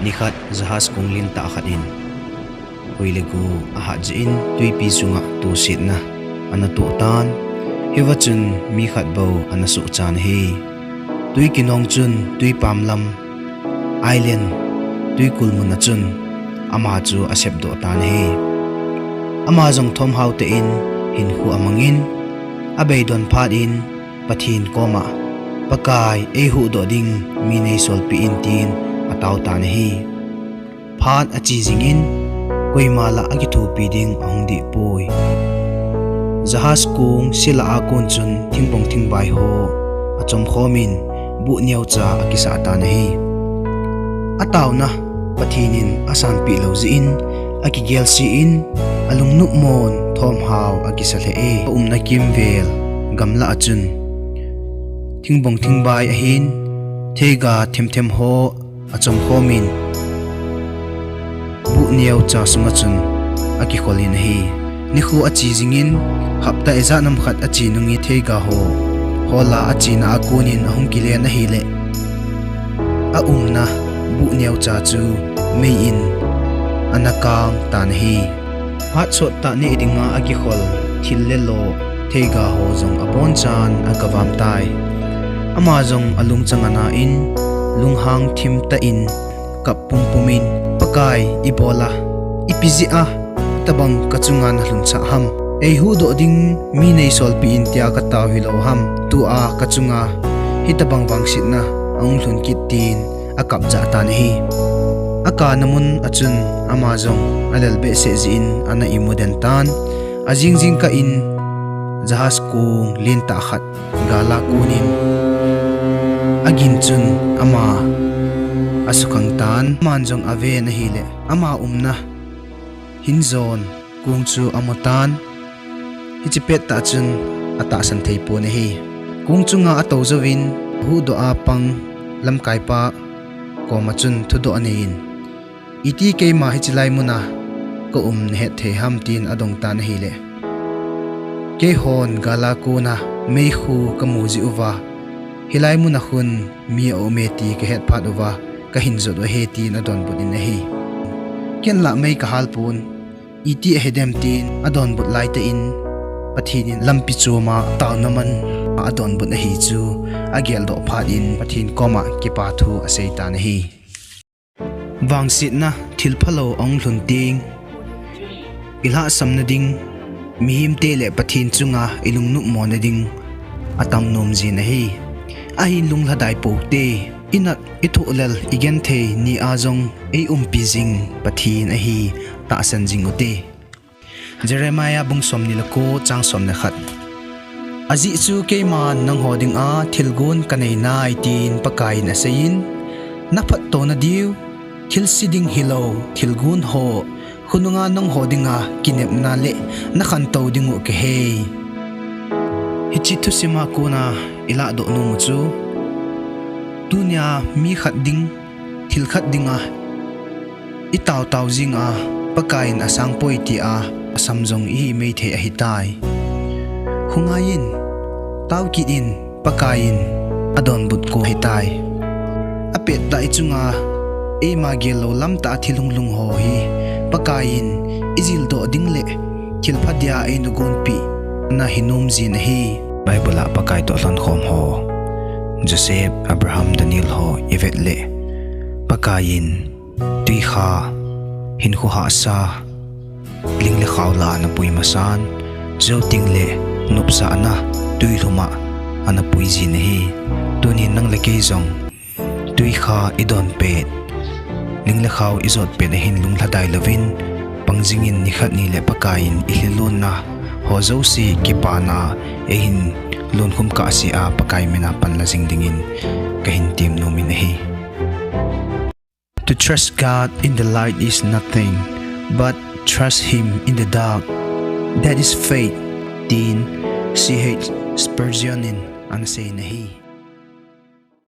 nikhat jahas kunglin ta khatin hoilegu aha jin tui pi chunga tu sit na anatu tan hewachun mi khat bo anasu chan hi tui kinong chun tui pamlam island tui kulmun chun ama chu asep do tan hi ama jong thom hau te in hin hu amangin abei don phat in pathin koma pakai e hu do ding mi nei sol pi in tin ataw tan hi phat achi jingin koimala agi thu pi ding ongdi poi jahas kung sila akon chun thingbong thingbai ho achom khomin bu niau cha akisa tan hi ataw na pathinin asan pi lo in aki gel si in alung nu mon thom haw akisa le e umna kimvel gamla achun thingbong thingbai a hin thega them ho achom khomin bu niau cha sunga chun aki kholin hi nikhu achi jingin hapta eza nam khat achi nungi thega ho hola achi na akunin ahum kile na hi le a umna bu niau cha chu mei in anakang tan hi hat sot ta ni idinga agi khol thil le lo thega ho jong apon chan akavam tai ama jong alung changana in lunghang thim ta in kapum pumin pakai ibola ipiji a tabang kachungan hluncha ham ei hu do ding mi nei sol pi in tia ka taw hi lo ham tu a kachunga hitabang wangsit na ang hlun kitin akap ja tan hi aka namun achun ama jong alal be se jin ana imoden tan ajing jing ka in jahas kung lin ta khat gala kunin agin chun ama asukang tan manjong ave na hile ama umna hinzon kungchu amotan hichipet ta chun ata san theipo ne hi kungchunga ato zawin hu do apang lam kaipa ko machun thudo anein iti ke ma hichilai muna ko he the ham tin adong tan hile ke hon gala ko na mei khu kamuji uwa hilai muna hun mi o meti ke het phat uwa ka hinzo do he tin adon budin hi ken la mei ka halpun iti hedem tin adon but lai te in pathinin lampi chuma taw naman adon but hi chu agel do phat in pathin koma ki pa thu asei tan hi wangsit na thil phalo ong hlun ting ilha samna ding mihim te le pathin chunga ilung nu mon ding atang nom ji na hi a hin lung hladai po te inat itholal igen the ni azong e pijing pathin a hi ta san jing uti Jeremiah bung som nilako chang som na khat aji chu ke man nang hoding a thilgun kanai nai tin pakai na sein na phat to na diu thil siding hilo thilgun ho hununga nang hodinga kinep na le na khan to dingu ke he hichitu sima ko na ila do nu mu chu dunya mi khat ding thil khat dinga itaw taw jinga pakain asang poi ti a samjong i mei the a hitai hungain taw ki in pakain adon but ko hitai apet dai chunga e ma gelo lam ta thilung lung ho hi pakain izil do ding le thil phadia e nu gon pi na hinum jin hi bible a pakai to lon khom ho Joseph Abraham Daniel ho ivet le pakain tui kha hin khu ha sa ling le khawla na pui masan zo ting le nupsa na tui luma ana pui ji ne hi tunin nang le ke jong tui kha idon pet ling le khaw izot pe na hin lung hladai lovin pangjingin ni khat ni le pakain ihilun na ho zo si kipana e hin lun khum ka si a pakai mena pan la jing dingin kahin tim no min hi. To trust God in the light is nothing, but trust Him in the dark, that is faith. Tin C.H. Spurgeonin ang say na hi.